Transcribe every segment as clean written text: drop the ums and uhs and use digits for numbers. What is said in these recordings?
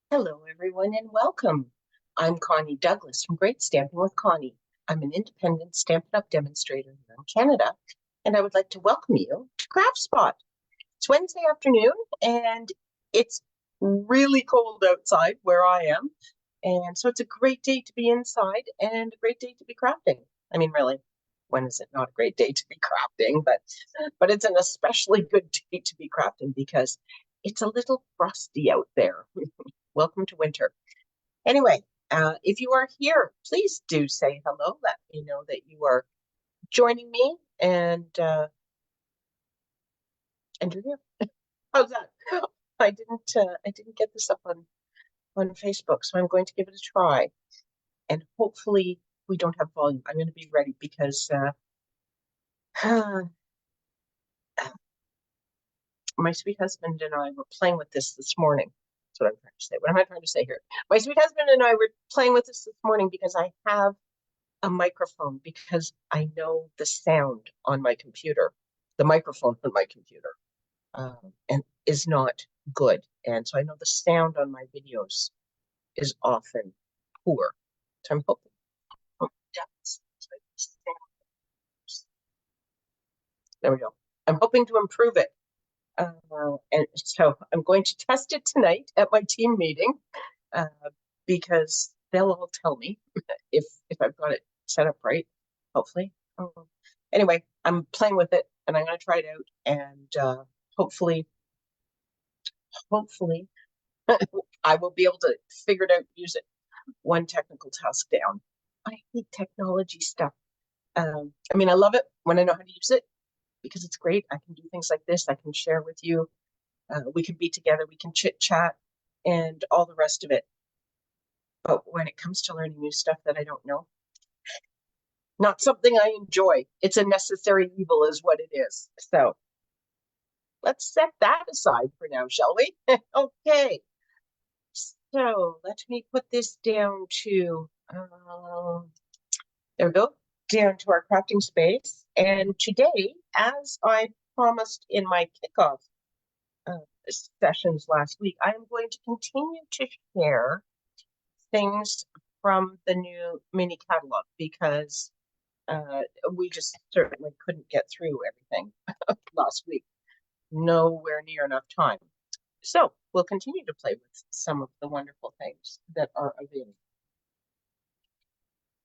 Hello, everyone, and welcome. I'm Connie Douglas from Great Stamping with Connie. I'm an independent Stampin' Up! Demonstrator here in Canada, and I would like to welcome you to Craft Spot. It's Wednesday afternoon, and it's really cold outside where I am, and so it's a great day to be inside and a great day to be crafting. I mean, really, when is it not a great day to be crafting? But it's an especially good day to be crafting because it's a little frosty out there. Welcome to winter. Anyway, if you are here, please do say hello. Let me know that you are joining me and you're here. How's that? I didn't get this up on Facebook, so I'm going to give it a try. And hopefully we don't have volume. I'm going to be ready because my sweet husband and I were playing with this morning. That's what I'm trying to say. What am I trying to say here? My sweet husband and I were playing with this morning because I have a microphone because I know the sound on my computer, the microphone on my computer, and is not good. And so I know the sound on my videos is often poor. So I'm hoping. Oh, there we go. I'm hoping to improve it. And so I'm going to test it tonight at my team meeting uh, because they'll all tell me if I've got it set up right, hopefully. Anyway, I'm playing with it and I'm going to try it out and hopefully I will be able to figure it out, use it one technical task down. I hate technology stuff. I mean, I love it when I know how to use it because it's great. I can do things like this. I can share with you. We can be together. We can chit chat and all the rest of it. But when it comes to learning new stuff that I don't know, not something I enjoy. It's a necessary evil, is what it is. So let's set that aside for now, shall we? Okay. So let me put this down to, there we go, down to our crafting space. And today, as I promised in my kickoff uh, sessions last week, I am going to continue to share things from the new mini catalog because we just certainly couldn't get through everything last week. Nowhere near enough time. So we'll continue to play with some of the wonderful things that are available.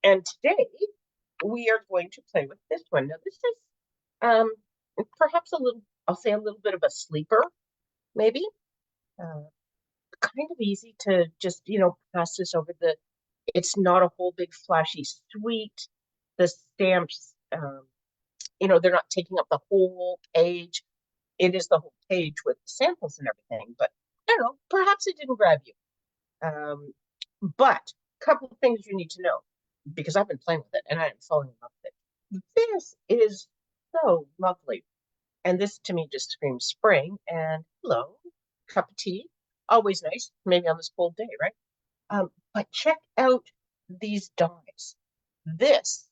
And today we are going to play with this one. Now this is perhaps a little, I'll say a little bit of a sleeper, maybe. Kind of easy to just, pass this over it's not a whole big flashy suite. The stamps, they're not taking up the whole page. It is the whole page with the samples and everything, but I don't know, perhaps it didn't grab you. But a couple of things you need to know because I've been playing with it and I am falling in love with it. This is so lovely. And this to me just screams spring and hello, cup of tea. Always nice, maybe on this cold day, right? But check out these dies. This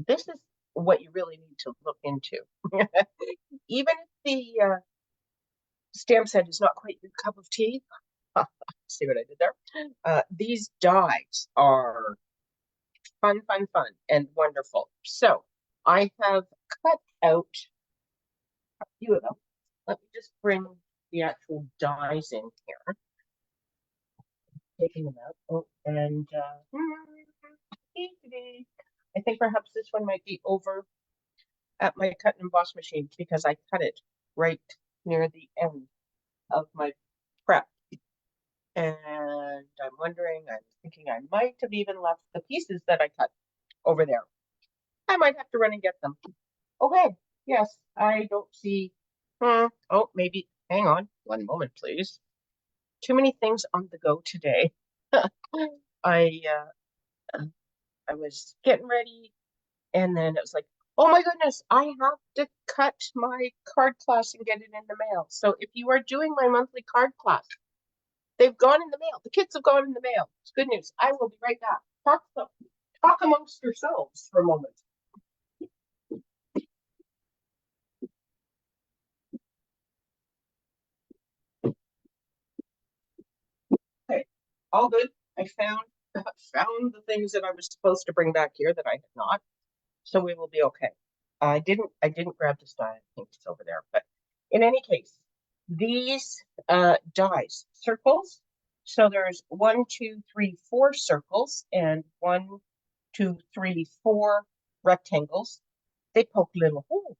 is what you really need to look into. Even if the stamp set is not quite your cup of tea, see what I did there? These dies are fun, fun, fun, and wonderful. So I have cut out a few of them. Let me just bring the actual dies in here. Taking them out. Oh, and I think perhaps this one might be over at my cut and emboss machine because I cut it right near the end of my prep. And I'm thinking I might have even left the pieces that I cut over there. I might have to run and get them. Okay, yes, I don't see. Oh, maybe. Hang on one moment, please. Too many things on the go today. I I was getting ready, and then it was like, oh my goodness, I have to cut my card class and get it in the mail. So if you are doing my monthly card class, they've gone in the mail. The kits have gone in the mail. It's good news. I will be right back. Talk amongst yourselves for a moment. Okay, all good. I found found the things that I was supposed to bring back here that I had not, so we will be okay. I didn't grab this die. I think it's over there, but in any case, these dies circles. So there's 1, 2, 3, 4 circles and 1, 2, 3, 4 rectangles. They poke little holes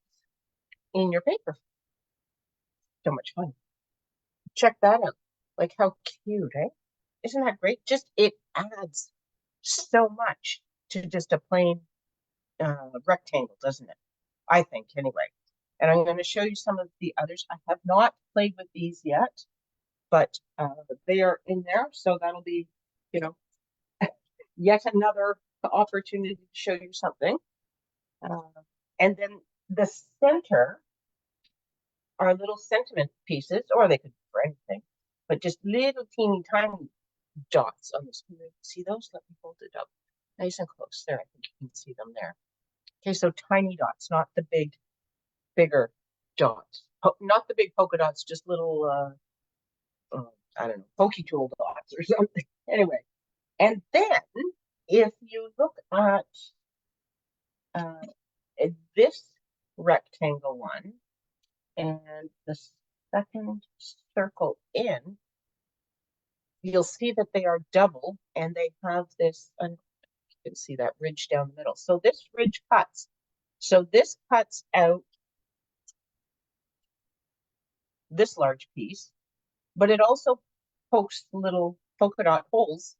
in your paper. So much fun. Check that out. Like how cute, eh? Isn't that great? Just it adds so much to just a plain rectangle, doesn't it? I think anyway. And I'm going to show you some of the others. I have not played with these yet, but they are in there. So that'll be, you know, yet another opportunity to show you something. And then the center are little sentiment pieces, or they could be for anything, but just little teeny tiny dots on this. See those? Let me hold it up nice and close. There, I think you can see them there. Okay, so tiny dots, not the bigger dots. Not the big polka dots, just little, I don't know, pokey tool dots or something. Anyway, and then if you look at this rectangle one and the second circle in, you'll see that they are double and they have this, you can see that ridge down the middle. So this ridge cuts. So this cuts out this large piece, but it also pokes little polka dot holes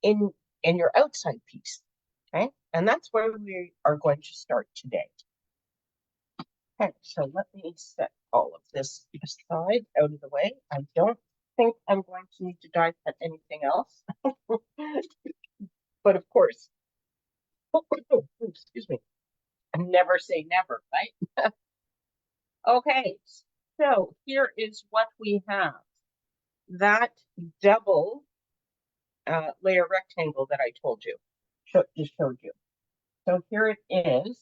in your outside piece. Okay, and that's where we are going to start today. Okay, so let me set all of this aside out of the way. I don't think I'm going to need to die cut anything else. But of course, excuse me, never say never, right? Okay, so here is what we have. That double layer rectangle that I told you, just showed you. So here it is.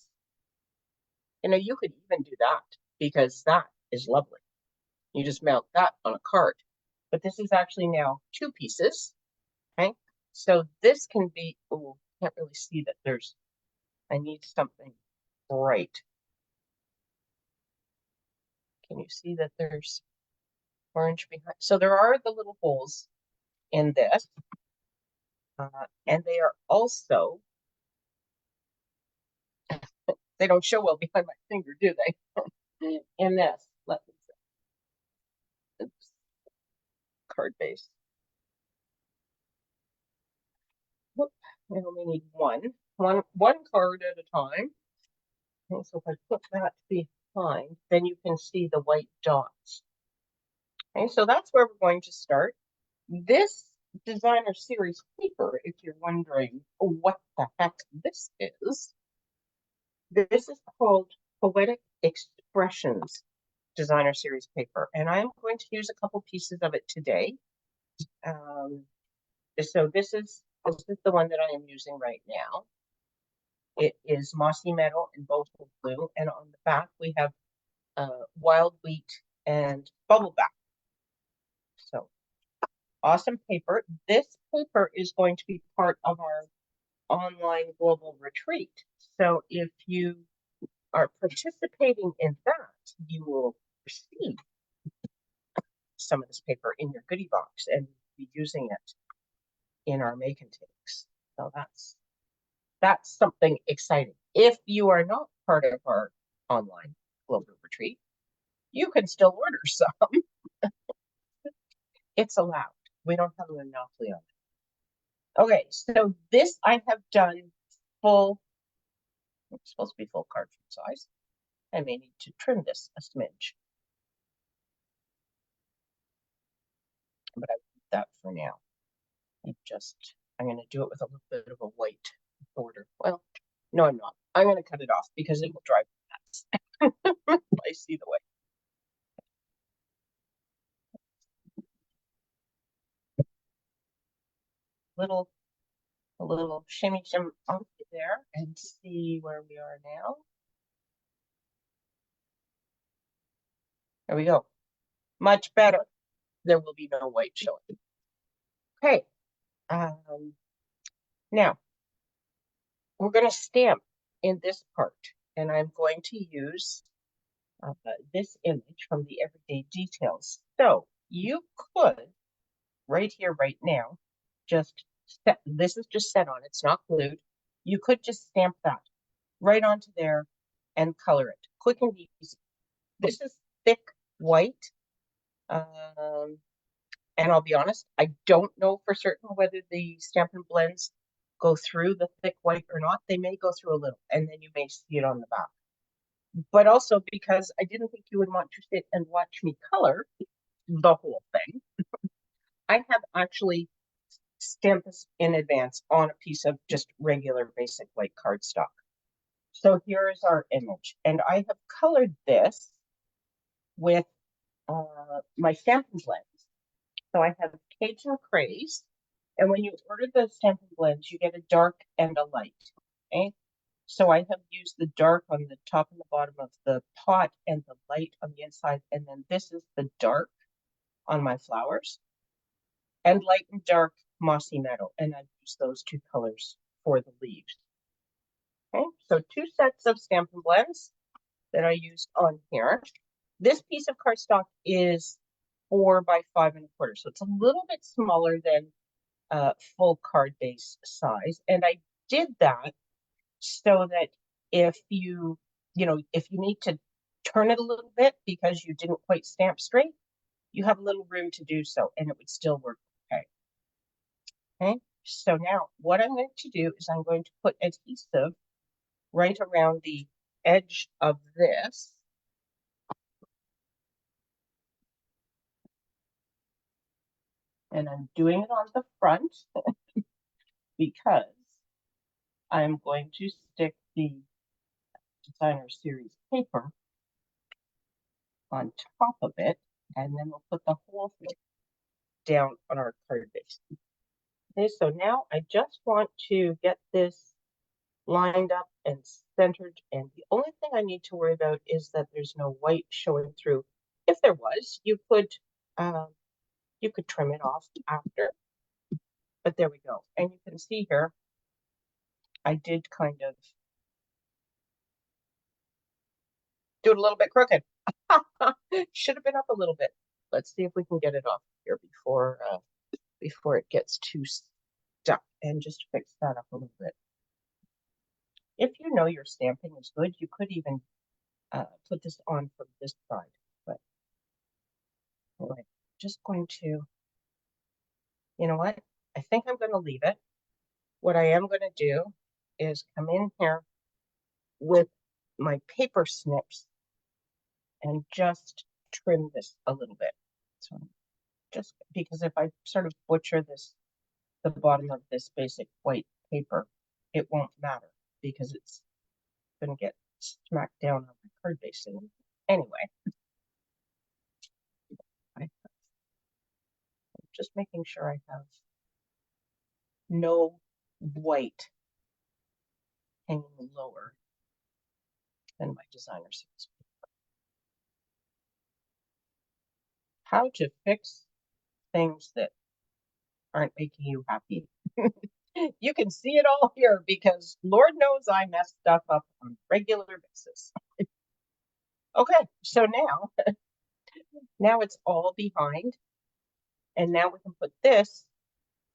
You know, you could even do that because that is lovely. You just mount that on a card. But this is actually now 2 pieces. Okay, so this can be, oh, can't really see that there's, I need something bright. Can you see that there's orange behind? So there are the little holes in this. And they are also, they don't show well behind my finger, do they? In this, let me see. Oops. Card base. Whoop. I only need one card at a time. Okay, so if I put that behind, then you can see the white dots. Okay, so that's where we're going to start. This designer series paper, if you're wondering what the heck this is called Poetic Expressions designer series paper, and I'm going to use a couple pieces of it today. So this is the one that I am using right now. It is Mossy Meadow and Boho Blue, and on the back we have Wild Wheat and Bubbleback. So awesome paper. This paper is going to be part of our online global retreat. So if you are participating in that, you will receive some of this paper in your goodie box and be using it in our make and takes. So that's something exciting. If you are not part of our online global retreat, you can still order some. It's allowed. We don't have a monopoly on it. Okay, so this I have done full, it's supposed to be full cartridge size. I may need to trim this a smidge. But I leave that for now. I'm going to do it with a little bit of a white border. Well, no, I'm not. I'm going to cut it off because it will drive me nuts. I see the way. A little shimmy off there and see where we are now. There we go. Much better. There will be no white showing. Okay, Now, we're going to stamp in this part, and I'm going to use this image from the Everyday Details. So you could, right here, right now, just set, this is just set on, it's not glued. You could just stamp that right onto there and color it. Quick and easy. This is thick white. And I'll be honest, I don't know for certain whether the Stampin' Blends go through the thick white or not. They may go through a little, and then you may see it on the back. But also because I didn't think you would want to sit and watch me color the whole thing, I have actually stamped this in advance on a piece of just regular basic white cardstock. So here is our image, and I have colored this with my Stampin' Blends. So I have Cajun Craze, and when you order the Stampin' Blends, you get a dark and a light. Okay, so I have used the dark on the top and the bottom of the pot and the light on the inside, and then this is the dark on my flowers, and light and dark mossy meadow, and I've used those two colors for the leaves. Okay, so two sets of Stampin' Blends that I used on here. This piece of cardstock is 4 by 5 1/4, so it's a little bit smaller than full card base size. And I did that so that if you need to turn it a little bit because you didn't quite stamp straight, you have a little room to do so, and it would still work okay. Okay, so now what I'm going to do is I'm going to put adhesive right around the edge of this. And I'm doing it on the front because I'm going to stick the Designer Series paper on top of it, and then we'll put the whole thing down on our card base. Okay, so now I just want to get this lined up and centered, and the only thing I need to worry about is that there's no white showing through. If there was, you could trim it off after, but there we go. And you can see here, I did kind of do it a little bit crooked. Should have been up a little bit. Let's see if we can get it off here before it gets too stuck, and just fix that up a little bit. If you know your stamping is good, you could even put this on from this side. But anyway, just going to, you know what? I think I'm going to leave it. What I am going to do is come in here with my paper snips and just trim this a little bit. So just because if I sort of butcher this, the bottom of this basic white paper, it won't matter because it's going to get smacked down on my card base. Anyway, I'm just making sure I have no white hanging lower than my Designer Series paper. How to fix things that aren't making you happy. You can see it all here because Lord knows I mess stuff up on a regular basis. Okay, so now it's all behind, and now we can put this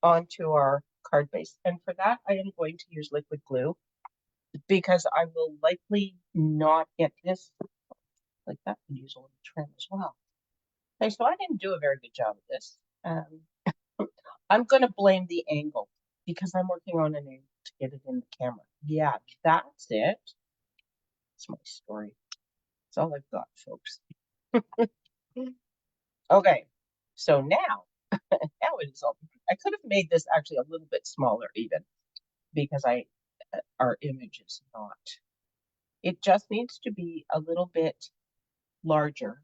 onto our card base. And for that, I am going to use liquid glue because I will likely not get this like that, and use a little trim as well. Okay, so I didn't do a very good job of this. I'm going to blame the angle because I'm working on an angle to get it in the camera. Yeah, that's it. That's my story. That's all I've got, folks. Okay, so now it is all. I could have made this actually a little bit smaller even because our image is not. It just needs to be a little bit larger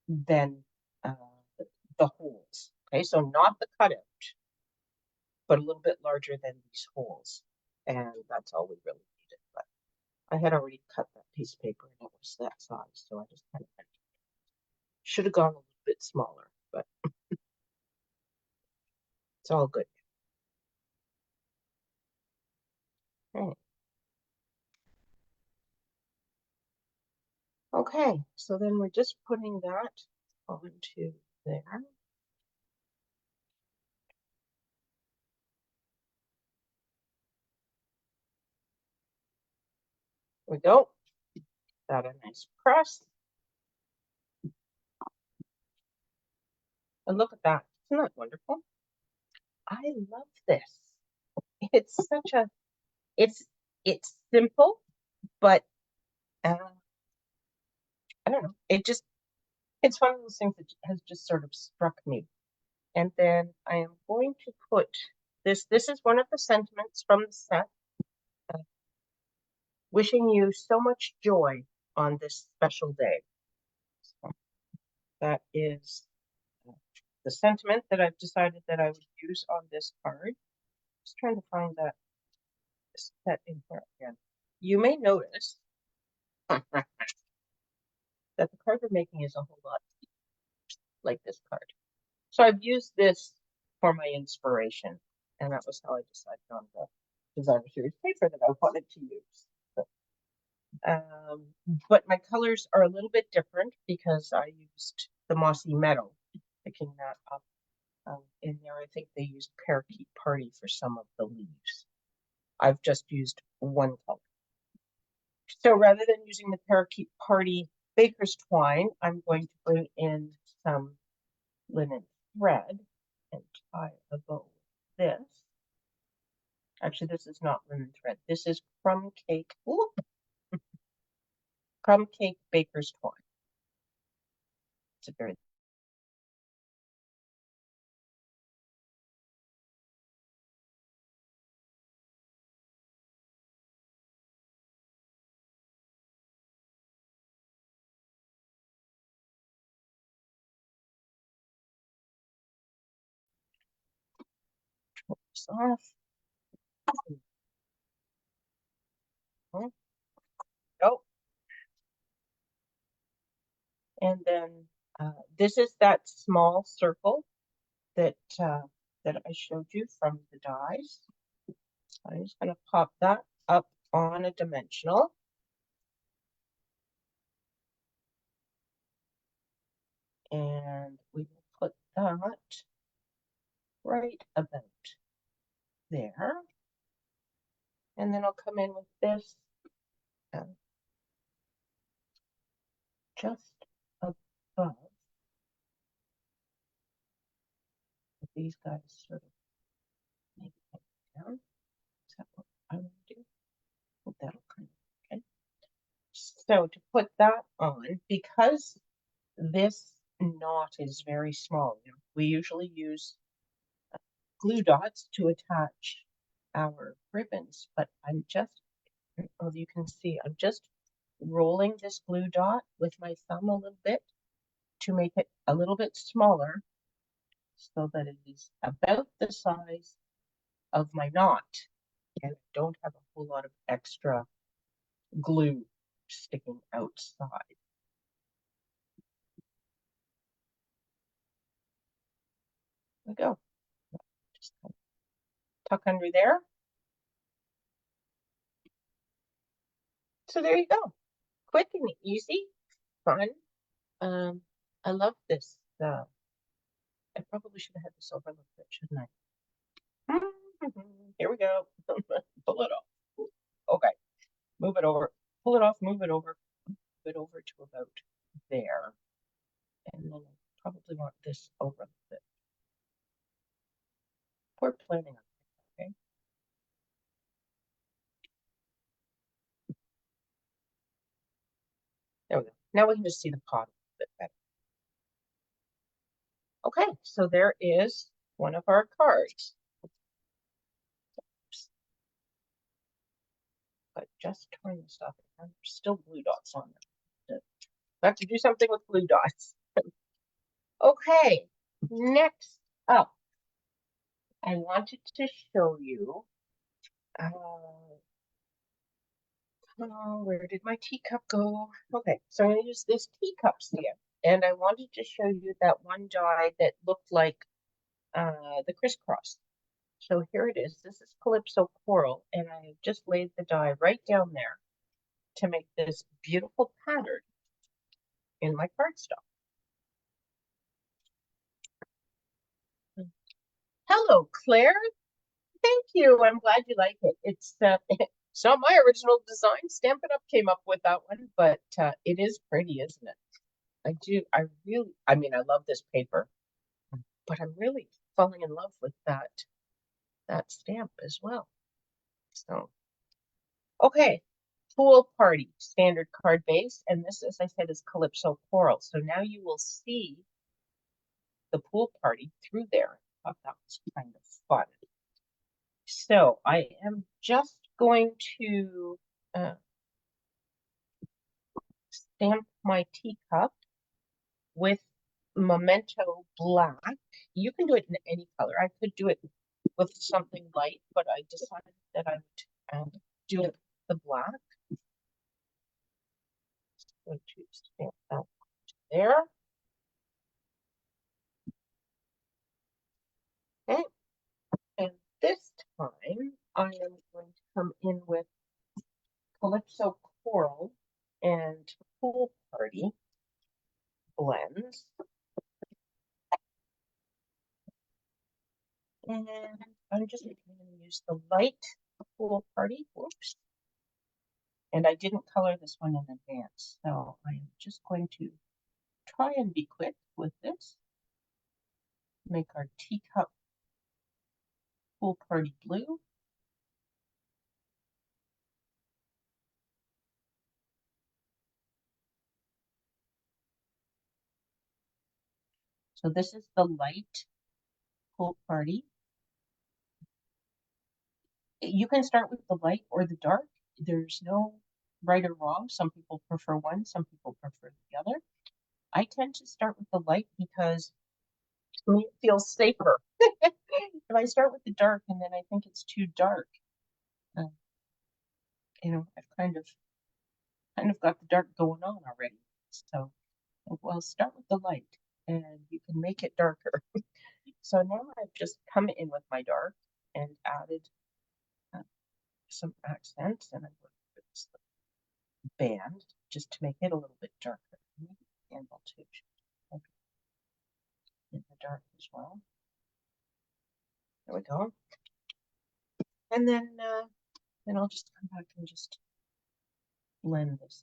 than the holes. Okay, so not the cutout, but a little bit larger than these holes. And that's all we really needed. But I had already cut that piece of paper and it was that size, so I just kind of should have gone a little bit smaller, but It's all good. Okay. Okay, so then we're just putting that onto there. We go. Got a nice press. And look at that. Isn't that wonderful? I love this. It's such a, it's simple, but I don't know. It's one of those things that has just sort of struck me. And then I am going to put this is one of the sentiments from the set. Wishing you so much joy on this special day. So that is the sentiment that I've decided that I would use on this card. Just trying to find that set in here again. You may notice that the card we're making is a whole lot like this card. So I've used this for my inspiration, and that was how I decided on the designer series paper that I wanted to use. So, but my colors are a little bit different because I used the Mossy Meadow, picking that up. In there, I think they used Parakeet Party for some of the leaves. I've just used one color. So rather than using the Parakeet Party Baker's Twine, I'm going to bring in some linen thread and tie a bow with this. Actually, this is not linen thread. This is Crumb Cake. Ooh, Crumb Cake Baker's Twine. It's a very soft. Oh, and then this is that small circle that that I showed you from the dies. I'm just going to pop that up on a dimensional. And we will put that right about there. And then I'll come in with this just above these guys sort of maybe down. Is that what I want to do? Oh, that'll kind of, okay. So to put that on, because this knot is very small, we usually use glue dots to attach our ribbons, but I'm just, oh, you can see, I'm just rolling this glue dot with my thumb a little bit to make it a little bit smaller so that it is about the size of my knot and I don't have a whole lot of extra glue sticking outside. There we go. Just tuck under there. So there you go. Quick and easy, fun. I love this. I probably should have had this overlook, shouldn't I? Here we go. Pull it off. Okay. Move it over. Pull it off, move it over. Move it over to about there. And then I probably want this over a little bit. We're planning on it, okay? There we go. Now we can just see the pot a little bit better. Okay, so there is one of our cards. Oops. But just turn this off. There's still blue dots on them. I have to do something with blue dots. Okay, next up, I wanted to show you, oh, where did my teacup go? Okay, so I'm going to use this teacup stand, and I wanted to show you that one die that looked like the crisscross. So here it is. This is Calypso Coral, and I just laid the dye right down there to make this beautiful pattern in my cardstock. Hello, Claire. Thank you. I'm glad you like it. It's it's not my original design. Stampin' Up came up with that one, but it is pretty, isn't it? I mean, I love this paper, but I'm really falling in love with that stamp as well. So, okay, Pool Party, standard card base, and this, as I said, is Calypso Coral. So now you will see the pool party through there. I thought that was kind of fun. So I am just going to stamp my teacup with Memento Black. You can do it in any color. I could do it with something light, but I decided that I would do it the black. So to stamp that there. Okay. And this time I am going to come in with Calypso Coral and Pool Party blends. And I'm just going to use the light Pool Party. Whoops. And I didn't color this one in advance, so I'm just going to try and be quick with this. Make our teacup Pool Party blue. So this is the light Pool Party. You can start with the light or the dark. There's no right or wrong. Some people prefer one, some people prefer the other. I tend to start with the light because to me it feels safer. If I start with the dark and then I think it's too dark, you know, I've kind of got the dark going on already. So well, start with the light and you can make it darker. So now I've just come in with my dark and added some accents, and I'm going to put this band just to make it a little bit darker. Candle too in the dark as well. There we go. And then I'll just come back and just blend this.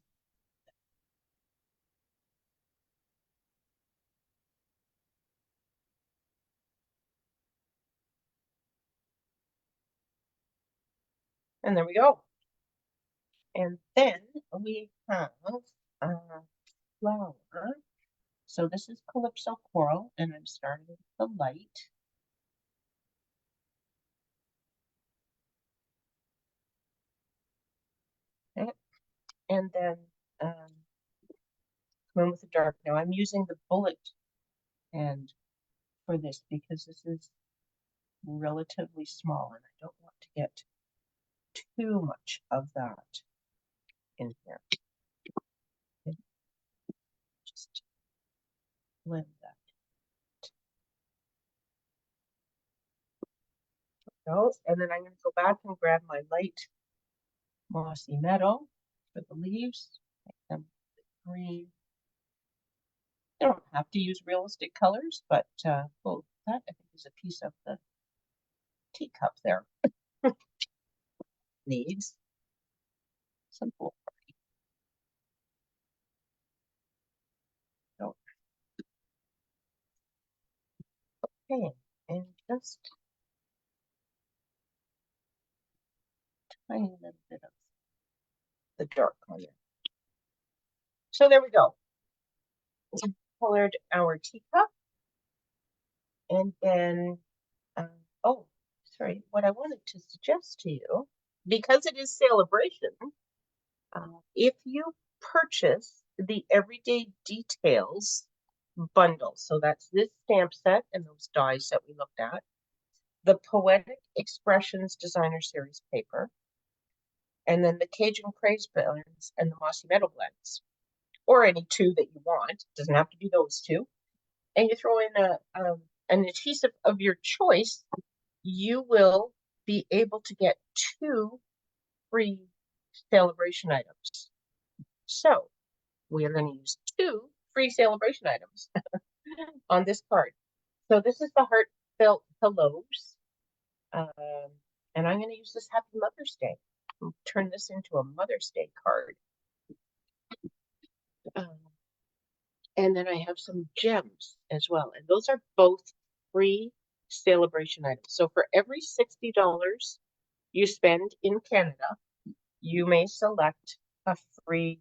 And there we go. And then we have flower. So this is Calypso Coral, and I'm starting with the light. Okay. And then come in with the dark. Now I'm using the bullet end for this because this is relatively small and I don't want to get too much of that in here. Okay. Just blend that. Go. And then I'm going to go back and grab my light mossy meadow for the leaves. Make them green. You don't have to use realistic colors, but well, that I think is a piece of the teacup there. Needs some Pool Party. So, okay, and just tiny little bit of the dark on there. So there we go. We colored our teacup, and then oh, sorry, what I wanted to suggest to you, because it is Celebration, if you purchase the Everyday Details bundle, so that's this stamp set and those dies that we looked at, the Poetic Expressions Designer Series paper, and then the Cajun Craze blends and the Mossy Meadow blends, or any two that you want. Doesn't have to be those two. And you throw in an adhesive of your choice, you will be able to get 2 free celebration items. So we are going to use 2 free celebration items on this card. So this is the heartfelt hellos. And I'm going to use this Happy Mother's Day. I'll turn this into a Mother's Day card. And then I have some gems as well. And those are both free celebration items. So for every $60 you spend in Canada, you may select a free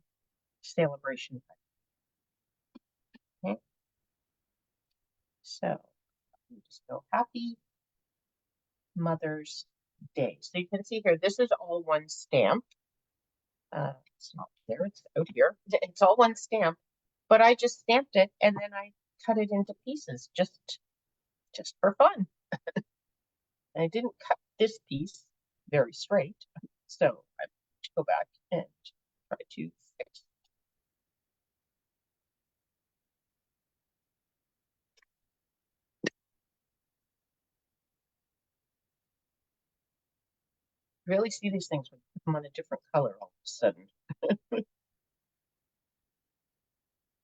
celebration item. Okay. So just go Happy Mother's Day. So you can see here, this is all one stamp. It's not there, it's out here. It's all one stamp, but I just stamped it and then I cut it into pieces just for fun. I didn't cut this piece very straight, so I have to go back and try to fix. Really see these things when you put them on a different color all of a sudden.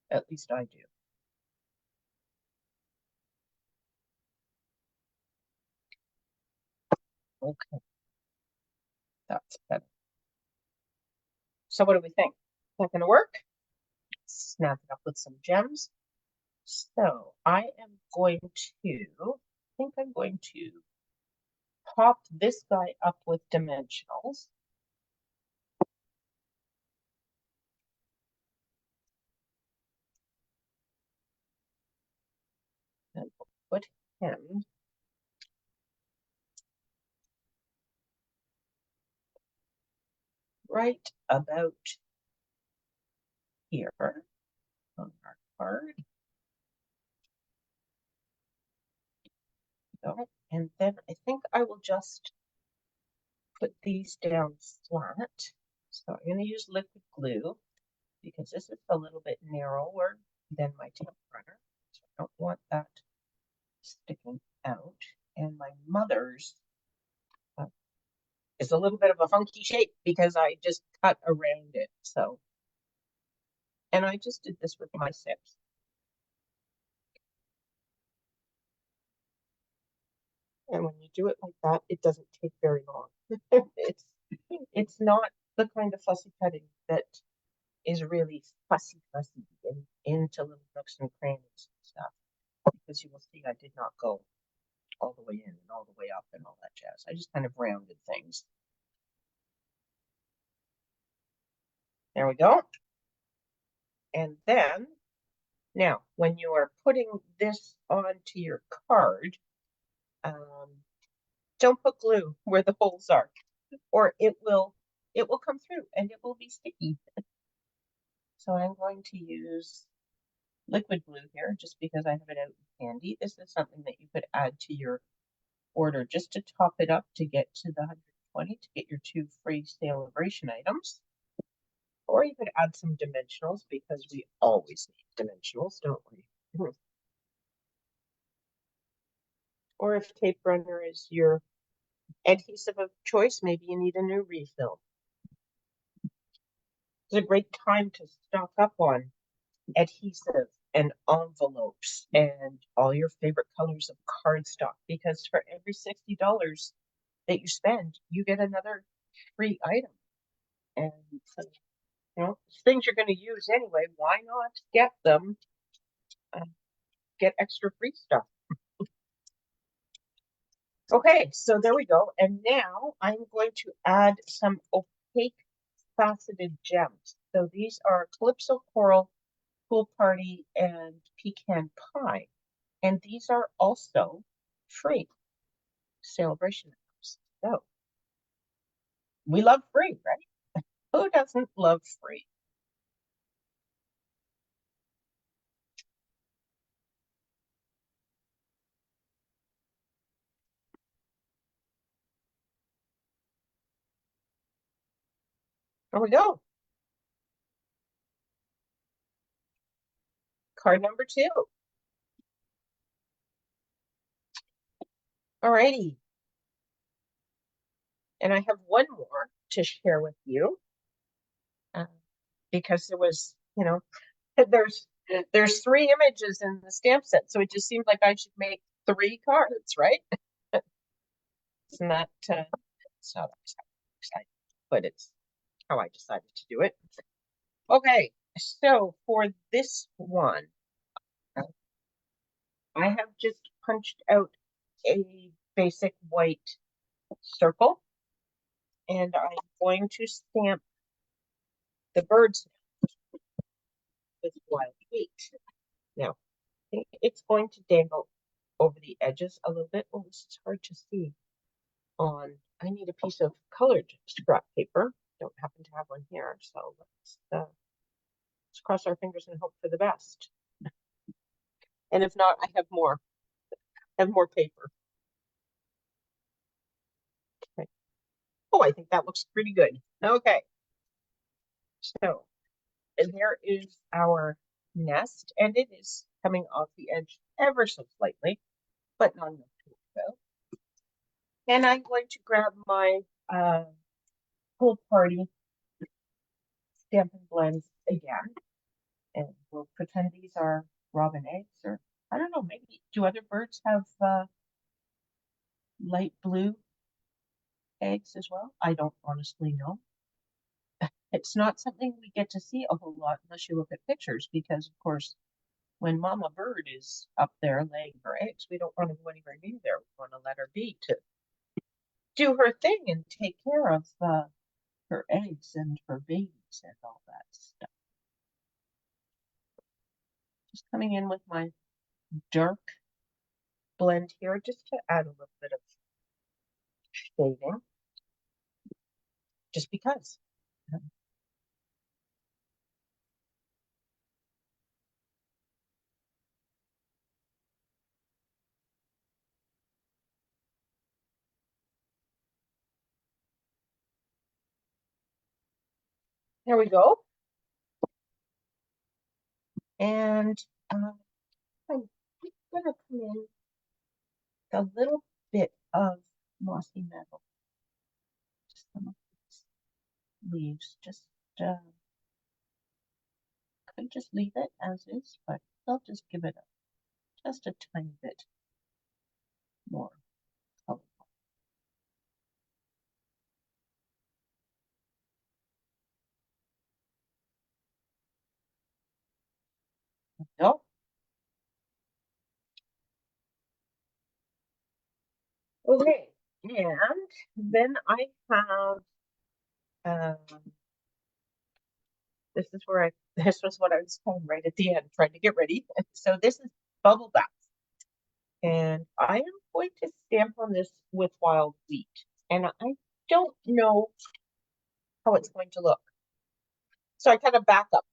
At least I do. Okay, that's better. So what do we think? Is that gonna work? Snap it up with some gems. So I am going to, I think I'm going to pop this guy up with dimensionals. And we'll put him right about here on our card. Go. And then I think I will just put these down flat. So I'm going to use liquid glue because this is a little bit narrower than my temp runner. So I don't want that sticking out. And my mother's is a little bit of a funky shape because I just cut around it. So, and I just did this with my 6. And when you do it like that, it doesn't take very long. it's not the kind of fussy cutting that is really fussy and into little nooks and crannies and stuff. Because you will see I did not go all the way in and all the way up and all that jazz. I just kind of rounded things. There we go. And then, now, when you are putting this onto your card, don't put glue where the holes are, or it will come through and it will be sticky. So I'm going to use liquid glue here just because I have it out handy. This is something that you could add to your order just to top it up to get to the 120 to get your 2 free celebration items. Or you could add some dimensionals because we always need dimensionals, don't we? Or if tape runner is your adhesive of choice, maybe you need a new refill. It's a great time to stock up on adhesive and envelopes and all your favorite colors of cardstock because for every $60 that you spend, you get another free item. And you know, things you're going to use anyway, why not get them? Get extra free stuff. Okay, so there we go. And now I'm going to add some opaque faceted gems. So these are Calypso Coral, Pool Party, and Pecan Pie. And these are also free celebration items. So we love free, right? Who doesn't love free? There we go. Card number 2. Alrighty. And I have one more to share with you because there was, there's three images in the stamp set, so it just seemed like I should make three cards, right? Isn't that it's not exciting, but it's how I decided to do it. Okay, so for this one, I have just punched out a basic white circle, and I'm going to stamp the birds with wild wheat. Now, I think it's going to dangle over the edges a little bit. Oh, this is hard to see on. I need a piece of colored scrap paper. Don't happen to have one here, so let's cross our fingers and hope for the best. And if not, I have more. I have more paper. Okay. Oh, I think that looks pretty good. Okay. So there is our nest, and it is coming off the edge ever so slightly, but not enough to go. And I'm going to grab my Pool Party Stampin' Blends again, and we'll pretend these are robin eggs, or I don't know, maybe do other birds have light blue eggs as well? I don't honestly know. It's not something we get to see a whole lot unless you look at pictures, because of course, when Mama Bird is up there laying her eggs, we don't want to go anywhere near there. We want to let her be to do her thing and take care of her eggs and her babies and all that stuff. Just coming in with my dark blend here just to add a little bit of shading, just because. There we go. And I'm going to come in a little bit of mossy metal. Just some of these leaves. Just could just leave it as is, but I'll just give it just a tiny bit more color. Nope. Okay, and then I have this is where this was what I was telling right at the end, trying to get ready. So this is Bubble Bath, and I am going to stamp on this with wild wheat, and I don't know how it's going to look, so I kind of back up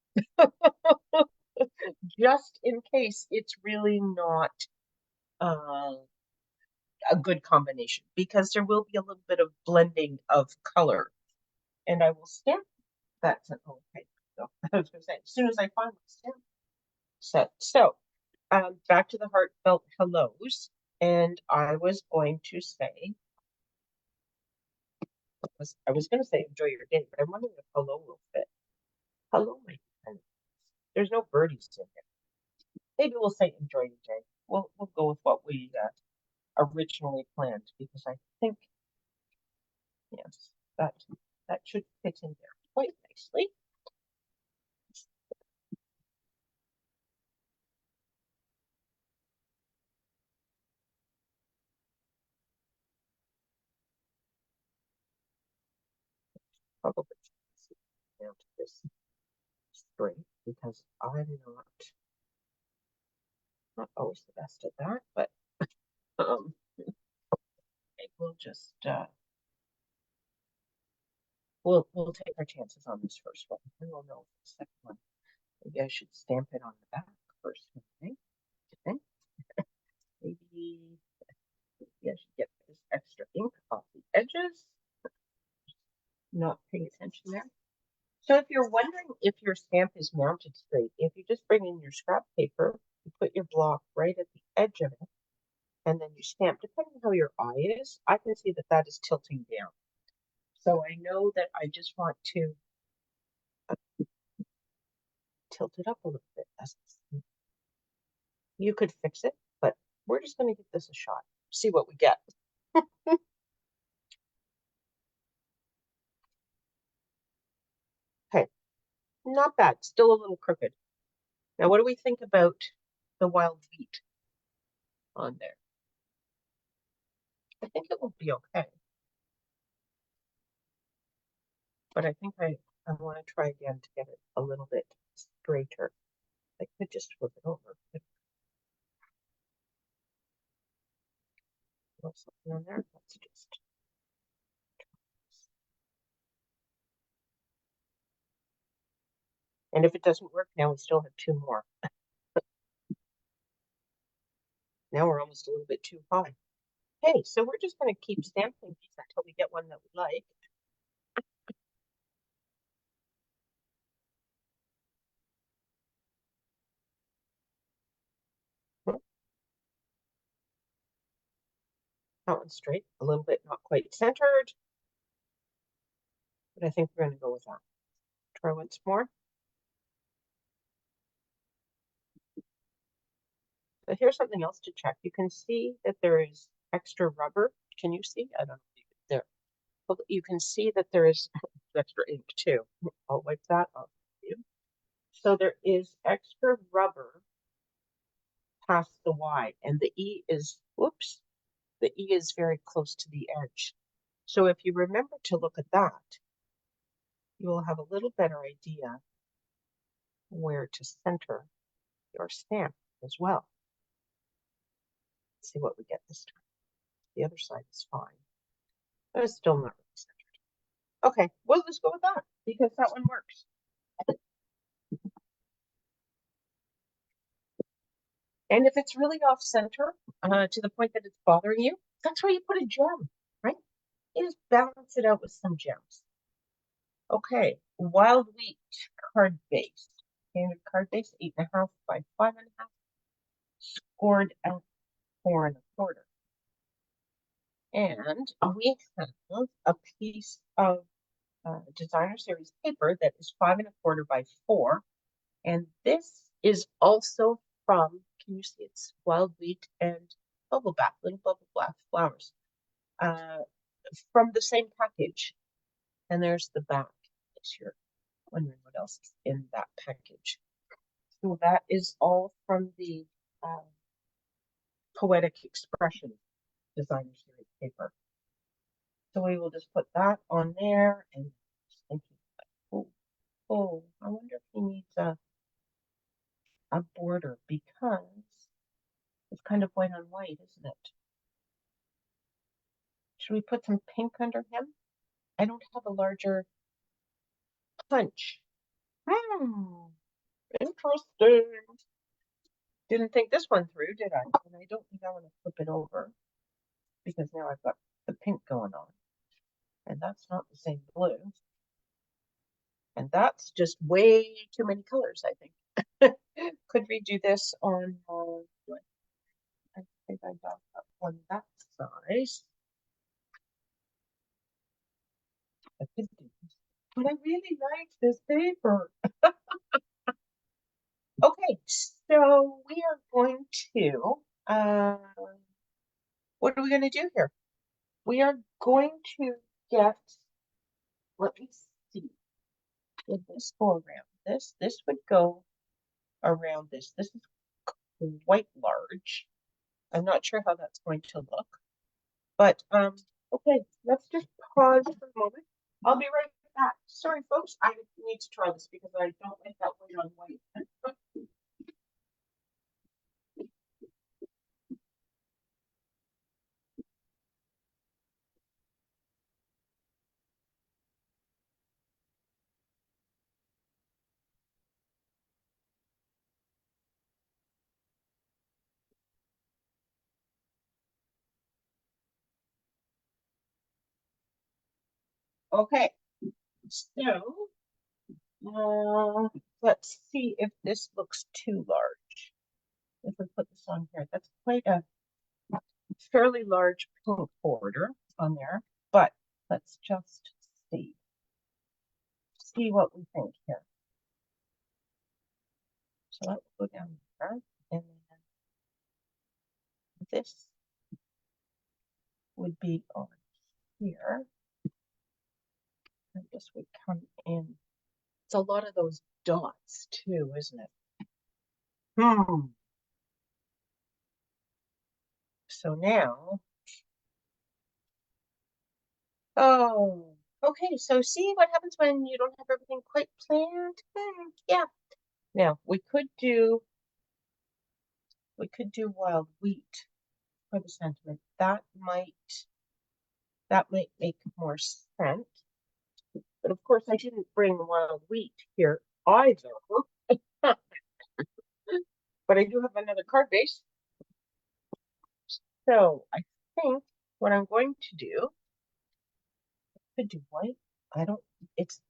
just in case it's really not a good combination, because there will be a little bit of blending of color, and I will stamp that. Okay, so I was going to say, as soon as I find my stamp set. So back to the heartfelt hellos, and I was going to say, I was going to say enjoy your day, but I'm wondering if hello will fit. Hello, my friend. There's no birdies in there. Maybe we'll say enjoy your day. We'll go with what we originally planned, because I think, yes, that should fit in there quite nicely. Probably down to this straight, because I'm not always the best at that, but we'll just we'll take our chances on this first one, and we'll know the second one. Maybe I should stamp it on the back first. Okay. Maybe I should get this extra ink off the edges. Not paying attention there. So if you're wondering if your stamp is mounted straight, if you just bring in your scrap paper, you put your block right at the edge of it, and then you stamp, depending how your eye is, I can see that that is tilting down. So I know that I just want to tilt it up a little bit. You could fix it, but we're just going to give this a shot, see what we get. Okay, not bad, still a little crooked. Now, what do we think about the wild wheat on there? I think it will be okay. But I think I want to try again to get it a little bit straighter. I could just flip it over. Something on there. Let's just. And if it doesn't work now, we still have two more. Now we're almost a little bit too high. Okay, so we're just going to keep sampling these until we get one that we like. That one's straight, a little bit not quite centered. But I think we're going to go with that. Try once more. So here's something else to check. You can see that there is extra rubber. Can you see? I don't know if you can, there. Well, you can see that there is extra ink too. I'll wipe that off for you. So there is extra rubber past the Y, and the E is, whoops, the E is very close to the edge. So if you remember to look at that, you will have a little better idea where to center your stamp as well. Let's see what we get this time. The other side is fine, but it's still not really centered. Okay, we'll just go with that because that one works. And if it's really off center to the point that it's bothering you, that's why you put a gem, right? You just balance it out with some gems. Okay, wild wheat card base. Standard card base, 8.5 by 5.5. Scored at 4.25. And we have a piece of designer series paper that is 5.25 by 4. And this is also from, can you see it's wild wheat and bubble bath, little bubble bath flowers from the same package. And there's the back, if you're wondering what else is in that package. So that is all from the Poetic Expression designer series paper. So we will just put that on there and just thinking, oh, I wonder if he needs a border because it's kind of white on white, isn't it? Should we put some pink under him? I don't have a larger punch. Interesting. Didn't think this one through, did I? And I don't think I want to flip it over because now I've got the pink going on. And that's not the same blue. And that's just way too many colors, I think. Could we do this on, I think I got that one that size. I could do this. But I really like this paper. Okay, so we are going to, what are we going to do here? We are going to get, let me see, would this go around this? This would go around this. This is quite large. I'm not sure how that's going to look, but okay, let's just pause for a moment. I'll be right back. Sorry, folks, I need to try this because I don't like that white on white. Okay, so let's see if this looks too large. If we put this on here, that's quite a fairly large pink border on there, but let's just see what we think here. So that will go down there, and then this would be on here. And this would come in. It's a lot of those dots too, isn't it? So now, oh, okay. So see what happens when you don't have everything quite planned? Yeah. Now we could do wild wheat for the sentiment. That might make more sense. But of course, I didn't bring wild wheat here either. But I do have another card base. So I think what I'm going to do, I could do white. I don't,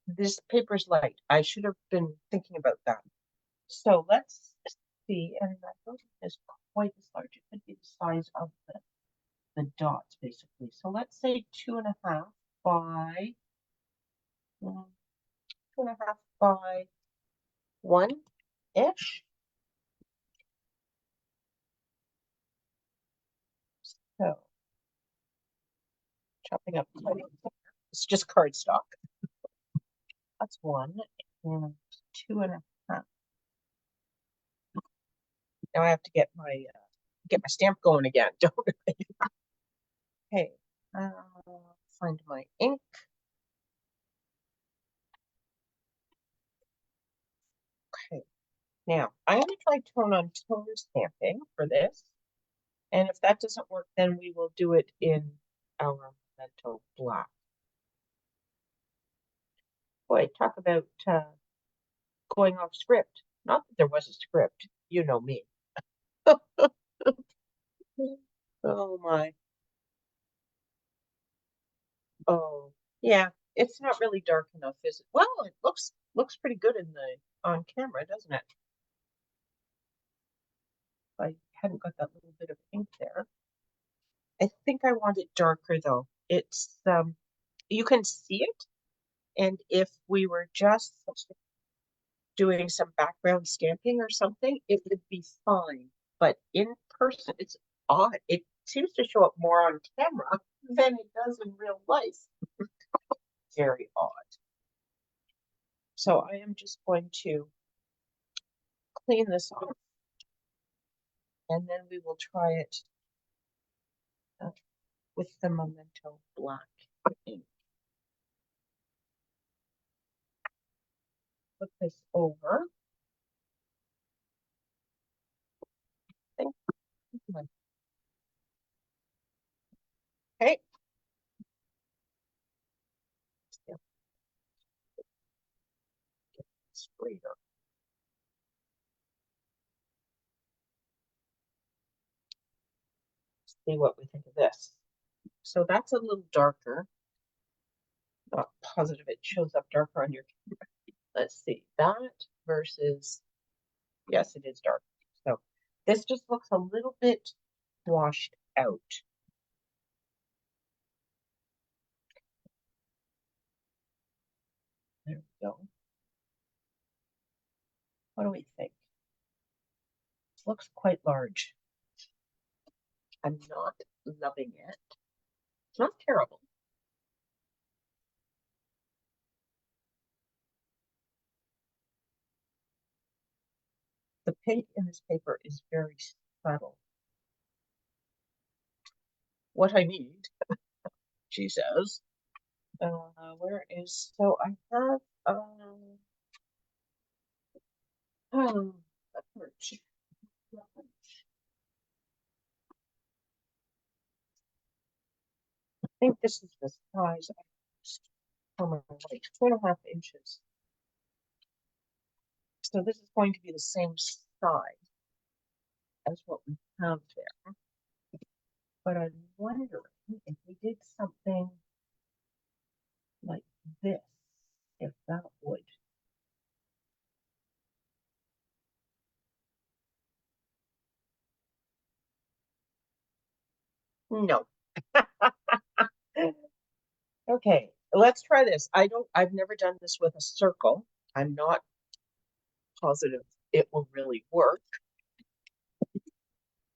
this paper's light. I should have been thinking about that. So let's see, and I don't think it's quite as large. It could be the size of the dots, basically. So let's say 2.5 by 2.5 by 1-ish. So chopping up, it's just cardstock. That's 1 and 2.5. Now I have to get my stamp going again, don't I? Okay, find my ink. Okay, now I'm going to try tone on tone stamping for this, and if that doesn't work, then we will do it in our Memento Black. Boy, talk about going off script. Not that there was a script, you know me. Oh my. Oh, yeah. It's not really dark enough, is it? Well, it looks pretty good in the on camera, doesn't it? I hadn't got that little bit of ink there. I think I want it darker though. It's you can see it, and if we were just doing some background stamping or something, it would be fine. But in person, it's odd. It seems to show up more on camera than it does in real life. Very odd. So I am just going to clean this off, and then we will try it with the Memento Black ink. Put this over. Okay. Straighter. See what we think of this. So that's a little darker. Not positive it shows up darker on your camera. Let's see that versus, yes, it is dark. So this just looks a little bit washed out. There we go. What do we think? It looks quite large. I'm not loving it. It's not terrible. The pink in this paper is very subtle. What I need, she says. Where is, so I have, a perch. I think this is the size I used for my weight, 2.5 inches. So this is going to be the same size as what we have there. But I'm wondering if we did something like this, if that would. No. Okay, let's try this. I've never done this with a circle. I'm not positive it will really work.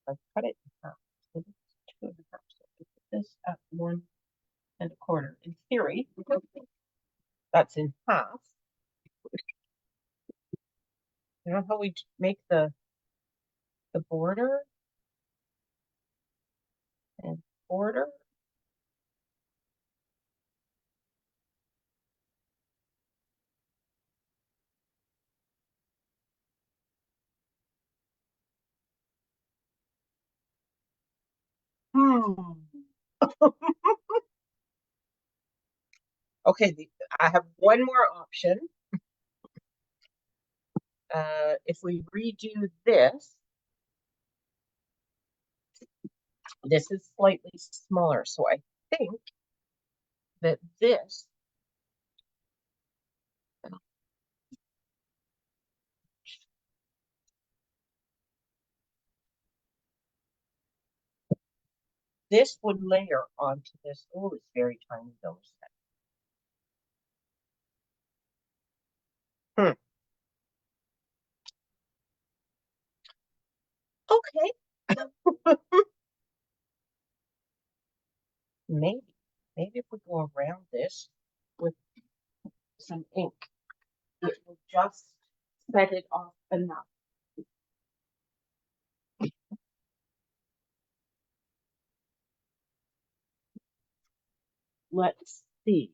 I've cut it in half. So this is 2.5. So I put this at 1.25. In theory, that's in half. You know how we make the border and border? Hmm. Okay, I have one more option. If we redo this, this is slightly smaller. So I think that this would layer onto this. Oh, it's very tiny though. Hmm. Okay. Maybe, maybe if we go around this with some ink, it will just set it off enough. Let's see.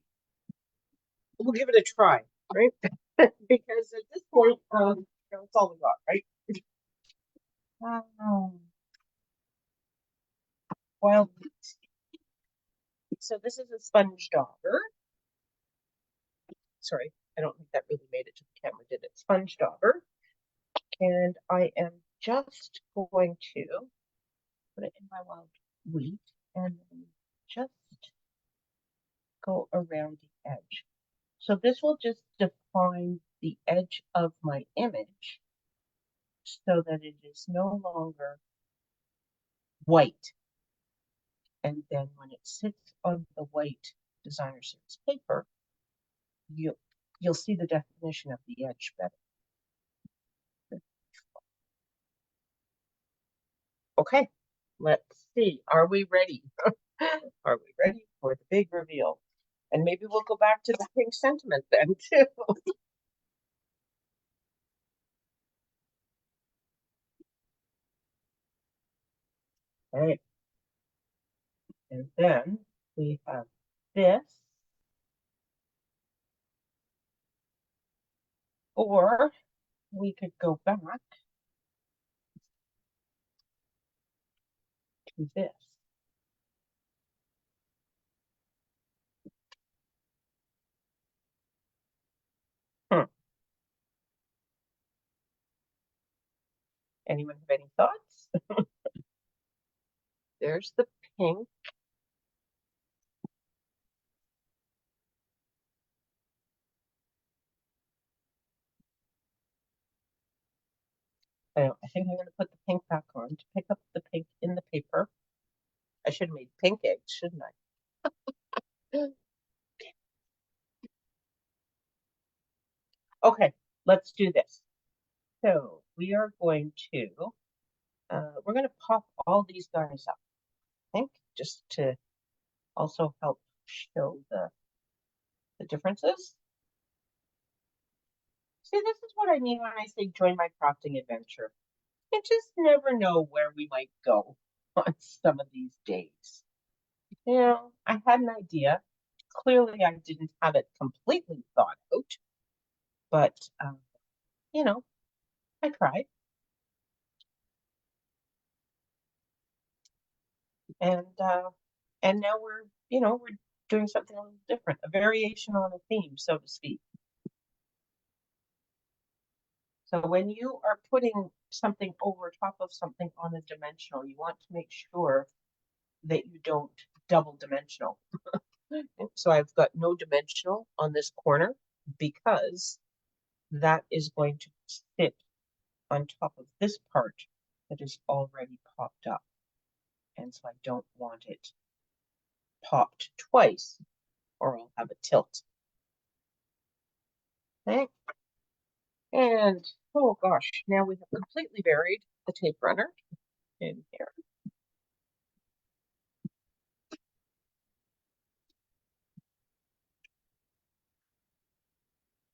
We'll give it a try, right? Because at this point, that's all we got, right? Wild wheat. So this is a sponge dauber. Sorry, I don't think that really made it to the camera, did it? Sponge dauber. And I am just going to put it in my wild wheat and then just go around the edge. So this will just define the edge of my image so that it is no longer white. And then when it sits on the white designer series paper, you'll see the definition of the edge better. Okay, let's see. Are we ready? Are we ready for the big reveal? And maybe we'll go back to the pink sentiment then too. All right. And then we have this, or we could go back to this. Hmm. Anyone have any thoughts? There's the pink. I think I'm going to put the pink back on to pick up the pink in the paper. I should have made pink eggs, shouldn't I? Okay, let's do this. So we are going to, we're going to pop all these guys up, I think, just to also help show the differences. See, this is what I mean when I say join my crafting adventure. You just never know where we might go on some of these days. You know, I had an idea. Clearly, I didn't have it completely thought out, but you know, I tried, and now we're doing something a little different, a variation on a theme, so to speak. So when you are putting something over top of something on a dimensional, you want to make sure that you don't double dimensional. So I've got no dimensional on this corner because that is going to sit on top of this part that is already popped up. And so I don't want it popped twice or I'll have a tilt. Okay. And oh gosh, now we have completely buried the tape runner in here.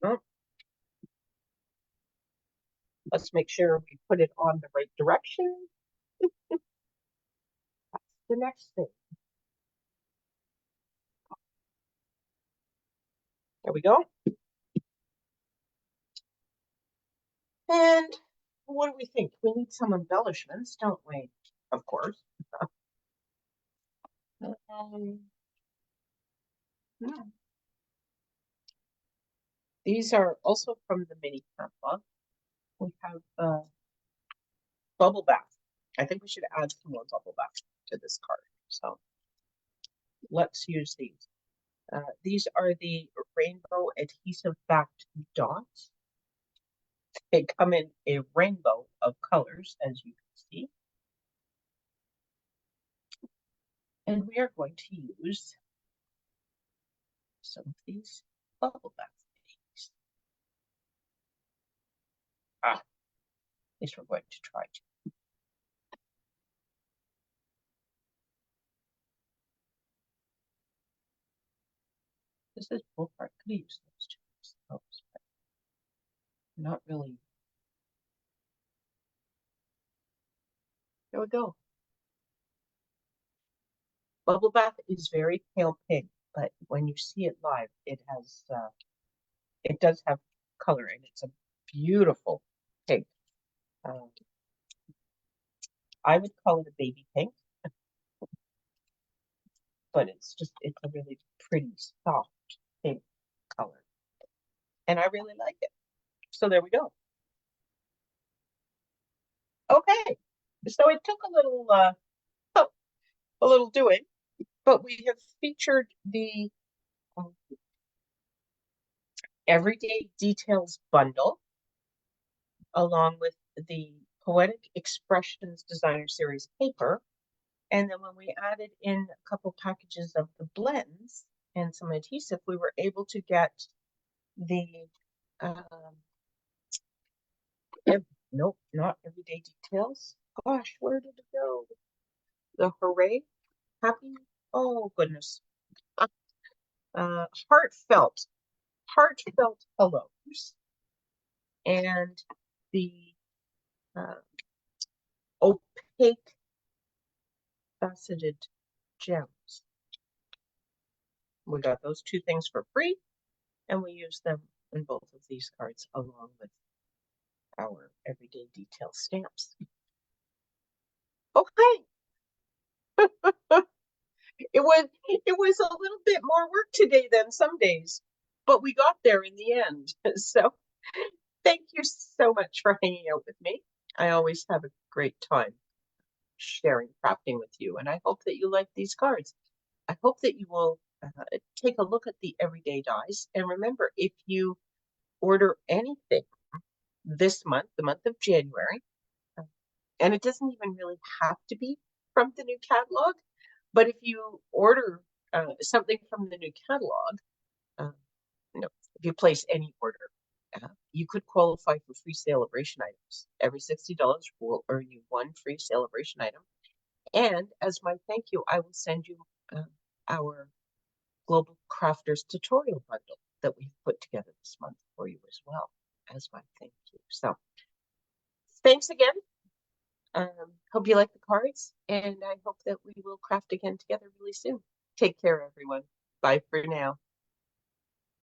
Oh. Let's make sure we put it on the right direction. That's the next thing. There we go. And what do we think? We need some embellishments, don't we? Of course. Yeah. These are also from the mini catalog. We have bubble bath. I think we should add some more bubble bath to this card. So let's use these. These are the rainbow adhesive backed dots. They come in a rainbow of colors, as you can see. And we are going to use some of these bubble bath minis. At least we're going to try to. This is both part. Could use those two. But not really. There we go. Bubble bath is very pale pink, but when you see it live, it does have color, and it's a beautiful pink. I would call it a baby pink, but it's a really pretty soft pink color, and I really like it. So there we go. Okay, so it took a little doing, but we have featured the Everyday Details bundle along with the Poetic Expressions Designer Series paper. And then when we added in a couple packages of the blends and some adhesive, we were able to get the, nope, not Everyday Details. Gosh, where did it go? The Hooray, Happy, oh goodness. Heartfelt hellos. And the opaque faceted gems. We got those two things for free, and we use them in both of these cards along with our Everyday Detail stamps. Okay. It was a little bit more work today than some days, but we got there in the end. So thank you so much for hanging out with me. I always have a great time sharing crafting with you, and I hope that you like these cards. I hope that you will take a look at the everyday dies. And remember, if you order anything this month, the month of January, and it doesn't even really have to be from the new catalog, but if you order something from the new catalog, if you place any order, you could qualify for free celebration items. Every $60 will earn you one free celebration item. And as my thank you, I will send you our Global Crafters tutorial bundle that we've put together this month for you as well as my thank you. So thanks again. Hope you like the cards, and I hope that we will craft again together really soon. Take care, everyone. Bye for now.